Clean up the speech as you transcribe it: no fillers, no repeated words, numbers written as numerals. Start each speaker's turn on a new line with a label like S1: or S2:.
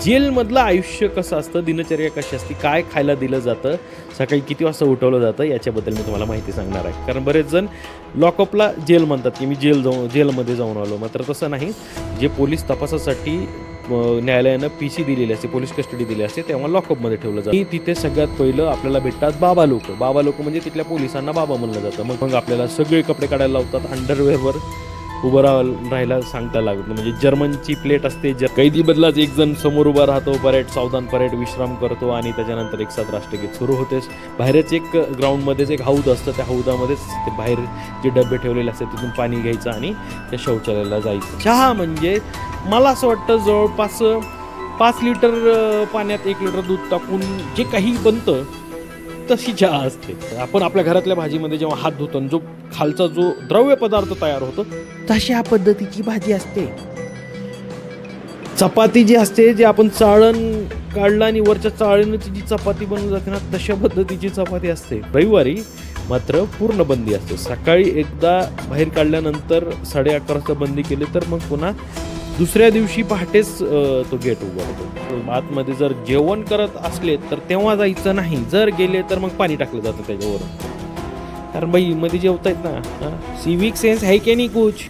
S1: जेलमधलं आयुष्य कसं असतं, दिनचर्या कशी असते, काय खायला दिलं जातं, सकाळी किती वाजता उठवलं जातं, याच्याबद्दल मी तुम्हाला माहिती सांगणार आहे. कारण बरेच जण लॉकअपला जेल म्हणतात की मी जेलमध्ये जाऊन आलो. मात्र तसं नाही. जे पोलीस तपासासाठी न्यायालयानं PC दिलेली असते, पोलीस कस्टडी दिली असते, तेव्हा लॉकअपमध्ये ठेवलं जातं. तिथे सगळ्यात पहिलं आपल्याला भेटतात बाबा लोक म्हणजे तिथल्या पोलिसांना बाबा म्हणलं जातं. मग आपल्याला सगळे कपडे काढायला लावतात, अंडरवेअरवर उभं राहायला सांगता लागतं. म्हणजे जर्मनची प्लेट असते, कैदी बदलाच एक जण समोर उभा राहतो, सावधान परेड विश्राम करतो आणि त्याच्यानंतर एक साथ राष्ट्रगीत सुरू होतेच. बाहेरच एक ग्राउंडमध्येच एक हौद असतं, त्या हौदामध्येच ते बाहेर जे डबे ठेवलेले असतात तिथून पाणी घ्यायचं आणि त्या शौचालयाला जायचं. चहा म्हणजे मला असं वाटतं जवळपास 5 लिटर पाण्यात 1 लिटर दूध टाकून जे काही बनतं तशी चहा असते. आपण आपल्या घरातल्या भाजीमध्ये जेव्हा हात धुतो जो खालचा जो द्रव्य पदार्थ तयार होतो तशा पद्धतीची भाजी असते. चपाती जी असते, जे आपण चाळण काढलं आणि वरच्या चाळणीची जी चपाती बनवली जाते ना, तशा पद्धतीची चपाती असते. रविवारी मात्र पूर्ण बंदी असते. सकाळी एकदा बाहेर काढल्यानंतर 11:30 वाजता बंदी केली तर मग पुन्हा दुसऱ्या दिवशी पहाटेच तो गेट उघडतो. आतमध्ये जर जेवण करत असले तर तेव्हा जायचं नाही, जर गेले तर मग पाणी टाकलं जातं त्याच्यावर. कारण बाई मध्ये जेवतायत ना, सिविक सेन्स है की नाही कुछ.